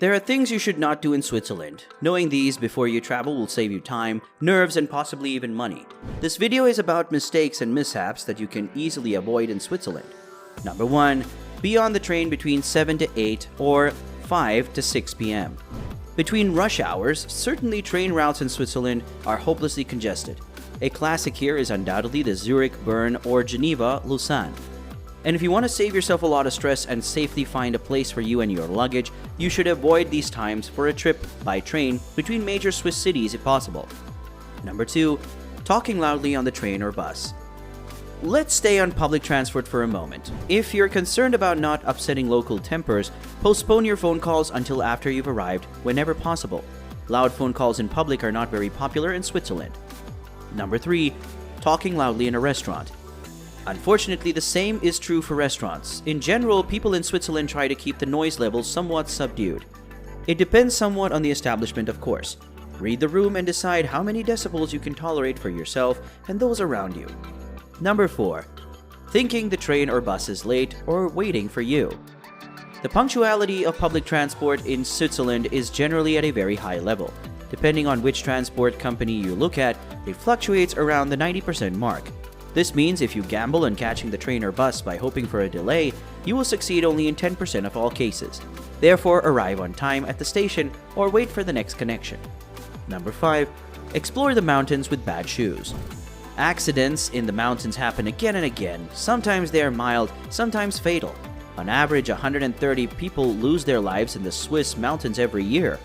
There are things you should not do in Switzerland. Knowing these before you travel will save you time, nerves, and possibly even money. This video is about mistakes and mishaps that you can easily avoid in Switzerland. Number 1. Be on the train between 7 to 8 or 5 to 6 p.m. Between rush hours, certainly train routes in Switzerland are hopelessly congested. A classic here is undoubtedly the Zurich, Bern, or Geneva, Luzern. And if you want to save yourself a lot of stress and safely find a place for you and your luggage, you should avoid these times for a trip by train between major Swiss cities if possible. Number 2. Talking loudly on the train or bus. Let's stay on public transport for a moment. If you're concerned about not upsetting local tempers, postpone your phone calls until after you've arrived whenever possible. Loud phone calls in public are not very popular in Switzerland. Number 3. Talking loudly in a restaurant. Unfortunately, the same is true for restaurants. In general, people in Switzerland try to keep the noise level somewhat subdued. It depends somewhat on the establishment, of course. Read the room and decide how many decibels you can tolerate for yourself and those around you. Number 4. Thinking the train or bus is late or waiting for you. The punctuality of public transport in Switzerland is generally at a very high level. Depending on which transport company you look at, it fluctuates around the 90% mark. This means if you gamble on catching the train or bus by hoping for a delay, you will succeed only in 10% of all cases. Therefore, arrive on time at the station or wait for the next connection. Number 5. Explore the mountains with bad shoes. Accidents in the mountains happen again and again. Sometimes they are mild, sometimes fatal. On average, 130 people lose their lives in the Swiss mountains every year.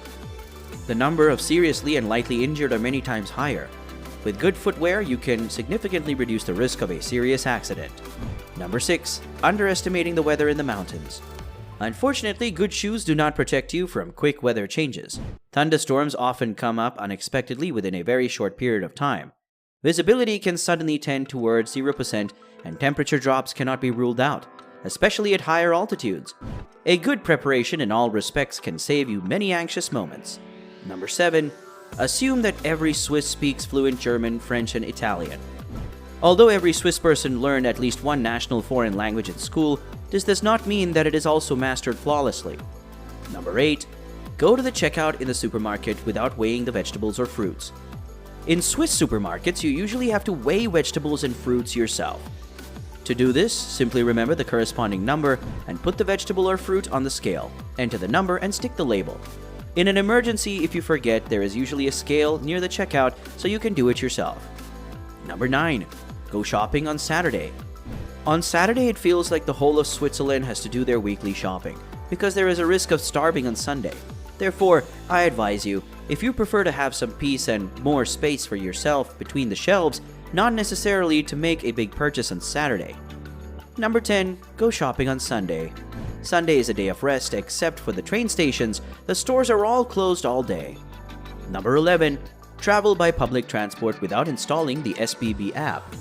The number of seriously and lightly injured are many times higher. With good footwear, you can significantly reduce the risk of a serious accident. Number 6. Underestimating the weather in the mountains. Unfortunately, good shoes do not protect you from quick weather changes. Thunderstorms often come up unexpectedly within a very short period of time. Visibility can suddenly tend towards 0%, and temperature drops cannot be ruled out, especially at higher altitudes. A good preparation in all respects can save you many anxious moments. Number 7. Assume that every Swiss speaks fluent German, French, and Italian. Although every Swiss person learned at least one national foreign language in school, this does not mean that it is also mastered flawlessly. Number 8. Go to the checkout in the supermarket without weighing the vegetables or fruits. In Swiss supermarkets, you usually have to weigh vegetables and fruits yourself. To do this, simply remember the corresponding number and put the vegetable or fruit on the scale. Enter the number and stick the label. In an emergency, if you forget, there is usually a scale near the checkout, so you can do it yourself. Number 9. Go shopping on Saturday. On Saturday, it feels like the whole of Switzerland has to do their weekly shopping, because there is a risk of starving on Sunday. Therefore, I advise you, if you prefer to have some peace and more space for yourself between the shelves, not necessarily to make a big purchase on Saturday. Number 10. Go shopping on Sunday. Sunday is a day of rest, except for the train stations. The stores are all closed all day. Number 11. Travel by public transport without installing the SBB app.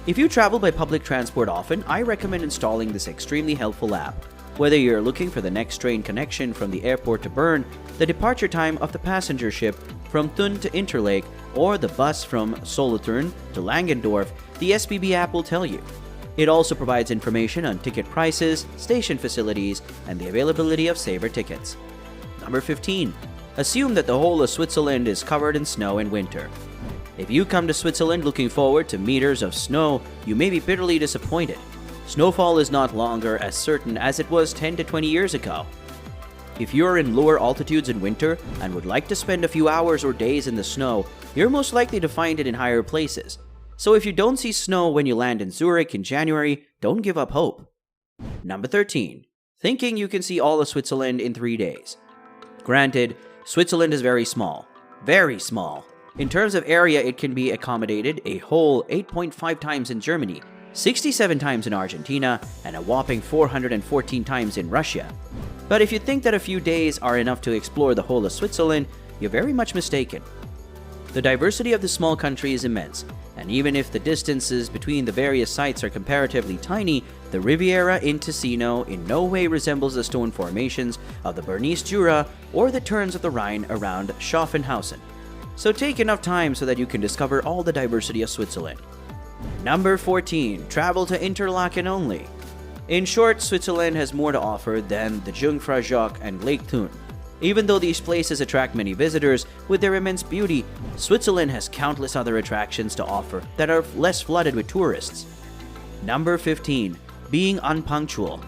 If you travel by public transport often, I recommend installing this extremely helpful app. Whether you're looking for the next train connection from the airport to Bern, the departure time of the passenger ship from Thun to Interlaken, or the bus from Solothurn to Langendorf, the SBB app will tell you. It also provides information on ticket prices, station facilities, and the availability of saver tickets. Number 15. Assume that the whole of Switzerland is covered in snow in winter. If you come to Switzerland looking forward to meters of snow, you may be bitterly disappointed. Snowfall is not longer as certain as it was 10 to 20 years ago. If you're in lower altitudes in winter and would like to spend a few hours or days in the snow, you're most likely to find it in higher places. So if you don't see snow when you land in Zurich in January, don't give up hope. Number 13. Thinking you can see all of Switzerland in 3 days. Granted, Switzerland is very small. Very small. In terms of area, it can be accommodated a whole 8.5 times in Germany, 67 times in Argentina, and a whopping 414 times in Russia. But if you think that a few days are enough to explore the whole of Switzerland, you're very much mistaken. The diversity of the small country is immense, and even if the distances between the various sites are comparatively tiny, the Riviera in Ticino in no way resembles the stone formations of the Bernese Jura or the turns of the Rhine around Schaffhausen. So take enough time so that you can discover all the diversity of Switzerland. Number 14. Travel to Interlaken only. In short, Switzerland has more to offer than the Jungfrau Joch and Lake Thun. Even though these places attract many visitors with their immense beauty, Switzerland has countless other attractions to offer that are less flooded with tourists. Number 15. Being unpunctual.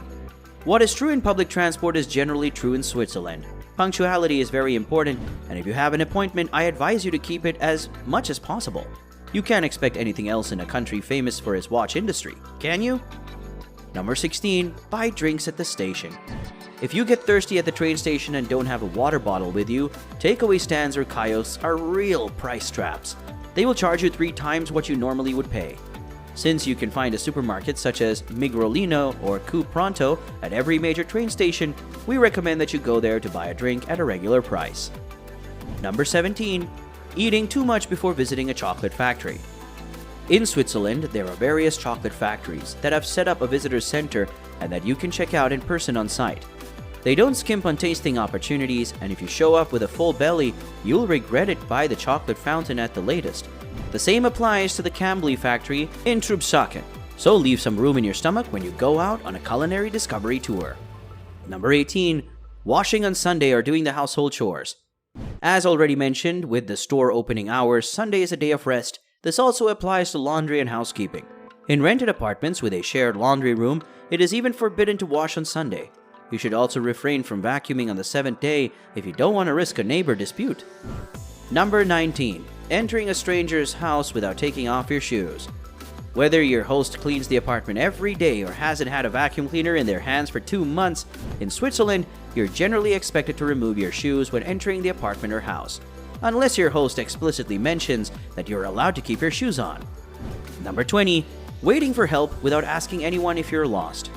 What is true in public transport is generally true in Switzerland. Punctuality is very important, and if you have an appointment, I advise you to keep it as much as possible. You can't expect anything else in a country famous for its watch industry, can you? Number 16. Buy drinks at the station. If you get thirsty at the train station and don't have a water bottle with you, takeaway stands or kiosks are real price traps. They will charge you 3 times what you normally would pay. Since you can find a supermarket such as Migrolino or Coop Pronto at every major train station, we recommend that you go there to buy a drink at a regular price. Number 17. Eating too much before visiting a chocolate factory. In Switzerland, there are various chocolate factories that have set up a visitor center and that you can check out in person on site. They don't skimp on tasting opportunities, and if you show up with a full belly, you'll regret it by the chocolate fountain at the latest. The same applies to the Cambly factory in Trubsaken, so leave some room in your stomach when you go out on a culinary discovery tour. Number 18. Washing on Sunday or doing the household chores. As already mentioned, with the store opening hours, Sunday is a day of rest. This also applies to laundry and housekeeping. In rented apartments with a shared laundry room, it is even forbidden to wash on Sunday. You should also refrain from vacuuming on the 7th day if you don't want to risk a neighbor dispute. Number 19. Entering a stranger's house without taking off your shoes. Whether your host cleans the apartment every day or hasn't had a vacuum cleaner in their hands for 2 months, in Switzerland, you're generally expected to remove your shoes when entering the apartment or house, unless your host explicitly mentions that you're allowed to keep your shoes on. Number 20. Waiting for help without asking anyone if you're lost.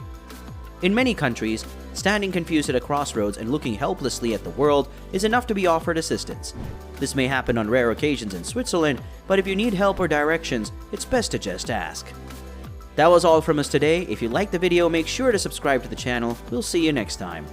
In many countries, standing confused at a crossroads and looking helplessly at the world is enough to be offered assistance. This may happen on rare occasions in Switzerland, but if you need help or directions, it's best to just ask. That was all from us today. If you liked the video, make sure to subscribe to the channel. We'll see you next time.